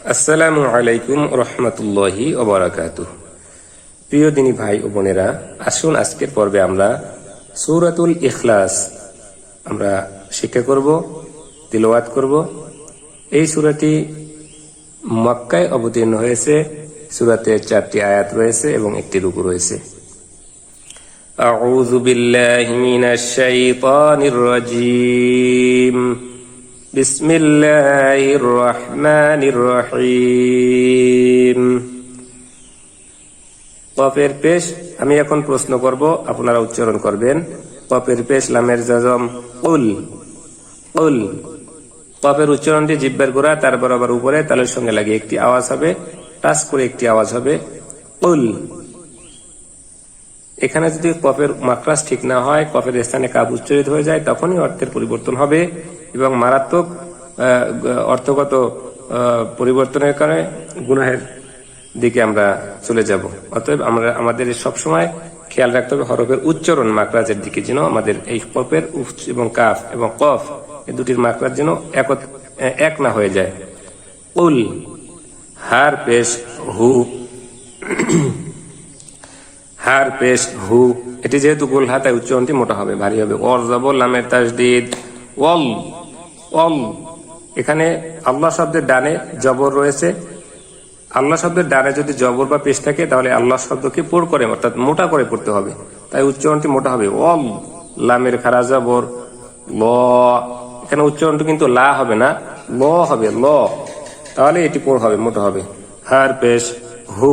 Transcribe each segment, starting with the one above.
আসসালামু আলাইকুম রহমতুল্লাহি ওয়া বারাকাতুহু। প্রিয় দিনী ভাই ও বোনেরা, আসুন আজকের পর্বে আমরা সূরাতুল ইখলাস আমরা শিক্ষা করব, তিলাওয়াত করব। এই সূরাটি মক্কায় অবতীর্ণ হয়েছে। সূরাতে 4টি আয়াত রয়েছে এবং একটি রুকু রয়েছে। আউযু বিল্লাহি মিনাশ শাইতানির রাজীম। বিসমিল্লাহির রহমানির রহিম। কফের পেশ আমি এখন প্রশ্ন করব, আপনারা উচ্চারণ করবেন। কফের পেশ লামের জজম কুল। কুল কফের উচ্চারণটি জিহ্বার গোড়া তার বরাবর উপরে তালের সঙ্গে লাগিয়ে একটি আওয়াজ হবে, টাচ করে একটি আওয়াজ হবে কুল। এখানে যদি কফের মাখরাজ ঠিক না হয়, কফের স্থানে কাফ উচ্চারিত হয়ে যায়, তখনই অর্থের পরিবর্তন হবে এবং মারাত্মক অর্থগত পরিবর্তনের কারণে গুনাহের দিকে আমরা চলে যাব। অতএব আমরা আমাদের সবসময় খেয়াল রাখতে হবে হরফের উচ্চারণ মাখরাজের দিকে, যেন আমাদের এই কফের উফ এবং কাফ এবং কফ এই দুটির মাখরাজ যেন এক না হয়ে যায়। উল হার পেশ হু, হার পেশ হু, এটি যেহেতু গোল হাতায় উচ্চারণটি মোটা হবে, ভারী হবে। ওর জবর লামের তাসদীদ ওয়াল। ওয়াল এখানে আল্লাহ শব্দের ডানে জবর রয়েছে। আল্লাহ শব্দের ডানে যদি জবর বা পেশ থাকে তাহলে আল্লাহ শব্দকে পোড় করে অর্থাৎ মোটা করে পড়তে হবে, তাই উচ্চারণটি মোটা হবে। ওয়াল লামের খারা জবর ল। এখানে উচ্চারণটি কিন্তু লা হবে না, ল হবে, ল, তাহলে এটি পোড় হবে, মোটা হবে। হার পেশ হু,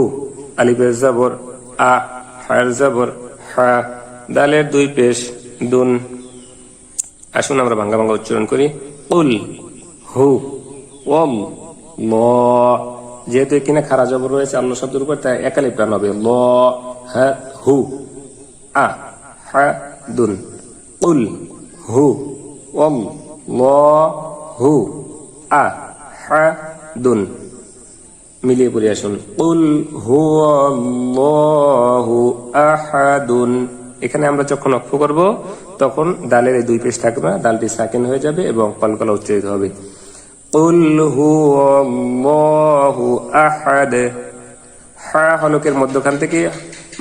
আলিফের জবর আ, হার জবর হা, দালের দুই পেশ দুন। আসুন আমরা ভাঙ্গা ভাঙ্গা উচ্চারণ করি। উল হু ওয়াল ল। যেহেতু এখানে খারা জবর রয়েছে আল্লাহ শব্দের উপর, তাই একালিফ টান হবে। ল হা হু আ হা দুন। উল হু ওয়াল ল হু আ হা দুন। মিলিয়ে পড়ি আসুন। কুল হুয়াল্লাহু আহাদুন। এখানে আমরা যখন অক্ষ করব তখন দালের এই দুই পেশ থাকবে না, দালটি সাকিন হয়ে যাবে এবং কলকলা উচ্চারিত হবে। কুল হুয়াল্লাহু আহাদ। হা হলকের মধ্যখান থেকে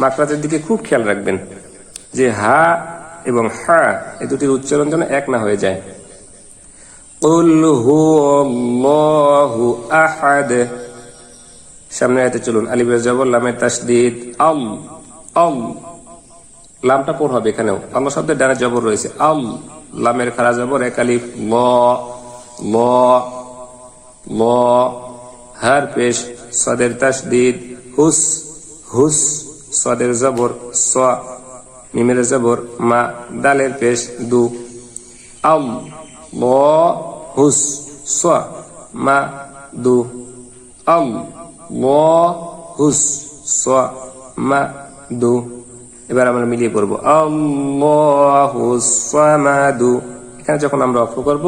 মাকরাজের দিকে খুব খেয়াল রাখবেন যে হা এবং হা এই দুটির উচ্চারণ যেন এক না হয়ে যায়। কুল হুয়াল্লাহু আহাদ। সামনে আয়াতে চলুন। আলিফের জবর লামের তাসদীদ আল। আল লামটা পড় হবে এখানেও, আল্লাহ শব্দের ডানে জবর রয়েছে। আল লামের খারা জবর এক আলিফ ল। ল ল হার পেশ সাদের তাসদীদ হুস। হুস সাদের জবর স, মিমের জবর মা, দালের পেশ দু। আল ল হুস স মা দু। আল ল হুস স মা দু। এবার আমরা মিলিয়ে পড়বো আল্লাহুস সামাদু। এখানে যখন আমরা অক্ষ করব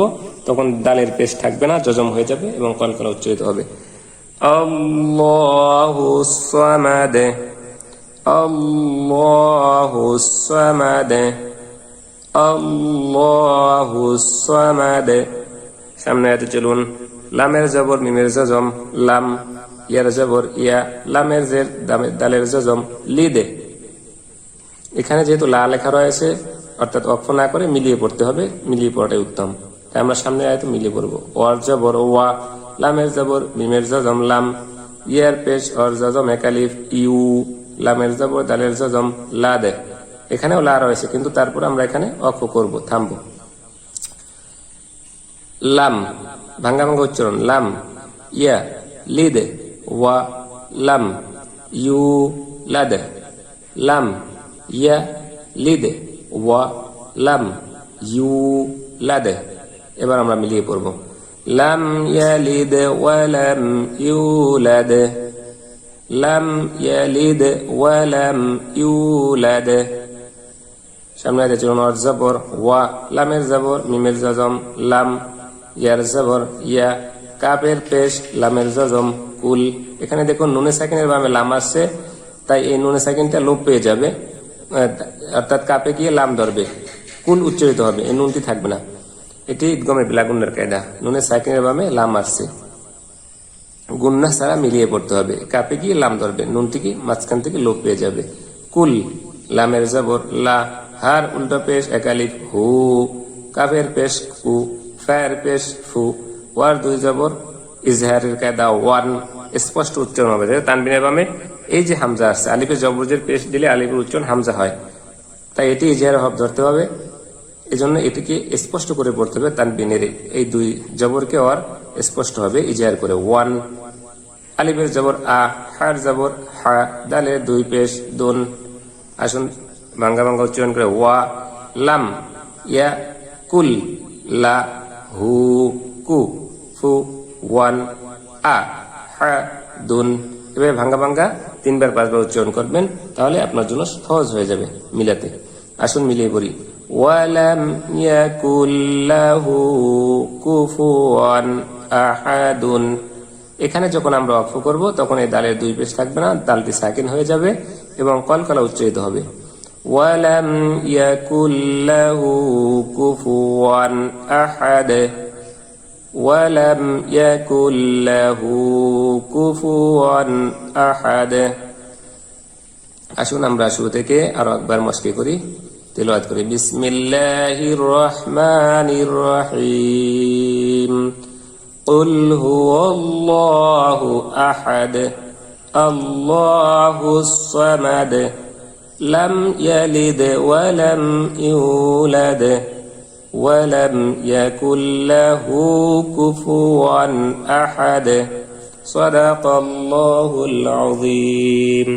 তখন দালের পেশ থাকবে না, জজম হয়ে যাবে এবং কলকলা উচ্চারিত হবে। আল্লাহুস সামাদ। আল্লাহুস সামাদ। আল্লাহুস সামাদ। সামনে আয়াতে চলুন। লামের জবর মিমের জজম লাম, ইয়ার জবর ইয়া, লামের জের দালের জজম লিদে। এখানে যেহেতু লা লেখা রয়েছে অর্থাৎ অক্ষ না করে মিলিয়ে পড়তে হবে, মিলিয়ে পড়াটাই উত্তম, তাই আমরা সামনে আয়াতে মিলিয়ে পড়বো। ওয়ার জবর ওয়া, লামের জবর মিমের জজম লাম, ইয়ার পেশ অর জজম একালিফ ইউ, লামের জবর দালের জজম লা দে। এখানেও লা রয়েছে কিন্তু তারপর আমরা এখানে অক্ষ করব, থামবো। লাম ভাঙ্গা ভাঙ্গা উচ্চারণ। লাম ইয়া লিদে ওয়া লাম ইউ লাদে। লাম ইয়া লিদে ওয়া লাম ইউ লাদে। এবার আমরা মিলিয়ে পড়ব। লাম ইয়ালিদ ওয়া লাম ইউলাদ। লাম ইয়ালিদ ওয়া লাম ইউলাদ। সামনে আছে চলুন। ওয়ার জবর ওয়া, লামের জবর মিমের জজম লাম, ইয়ার জবর ইয়া, কাপের পেশ লামের জজম কুল। এখানে দেখুন নুনে সাকিনের বামে লাম আসছে, তাই এই নুনে সাকিনটা লোপ পেয়ে যাবে, অর্থাৎ কাপে গিয়ে লাম ধরবে, কুল উচ্চারিত হবে, এই নুনটি থাকবে না। এটি ইদগমের বিলাগুন্ডের কায়দা। নুনে সাকিনের বামে লাম আসছে। গুন্না ছাড়া মিলিয়ে পড়তে হবে। কাপে গিয়ে লাম ধরবে, নুনটি কি মাঝখান থেকে লোপ পেয়ে যাবে। কুল, লামের জবর লা, হার উল্টা পেশ একালিফ হু, কাফের পেশ কু, ফায়ের পেশ ফু, ওয়ার দুই জবর ইজহারের কায়দা ওয়ান, স্পষ্ট উচ্চারণ হবে। তানবিনের বামে এই যে হামজা আসছে, আলিফের জবরজের পেশ দিলে আলিফের উচ্চারণ হামজা হয়, তাই এটি ইজহারের হব ধরতে হবে। এজন্য এটিকে স্পষ্ট করে পড়তে হবে। তানবিনের এই দুই জবরকে আর স্পষ্ট হবে ইজহার করে ওয়ান। আলিফের জবর আ, হার জবর হা, দালের দুই পেশ দুন। আসুন ভাঙ্গা ভাঙ্গা উচ্চারণ করে ওয়া, লাম, ইয়া, কুল, লা, হু, কু, ফু, ওয়ান, আ, হা, দুন। এভাবে ভাঙ্গা ভাঙ্গা 3 বার 5 বার উচ্চারণ করবেন, তাহলে আপনার জন্য সহজ হয়ে যাবে মিলাতে। আসুন মিলিয়ে পড়ি। ওয়ালাম ইয়াকুল লাহু কুফুয়ান আহাদুন। এখানে যখন আমরা ওয়াকফ করব তখন এই দালের দুই পেশ থাকবে না, দালটি সাকিন হয়ে যাবে এবং কলকলা উচ্চারিত হবে। ওয়ালাম ইয়াকুল লাহু কুফুয়ান আহাদ, ওয়ালাম ইয়াকুল লাহু কুফুয়ান আহাদ। আসুন আমরা শুরু থেকে আরো একবার মস্কি করি, তিলাওয়াত করি। বিসমিল্লাহির রহমানির রহিম। قل هو الله أحد الله الصمد لم يلد ولم يولد ولم يكن له كفوا أحد صدق الله العظيم.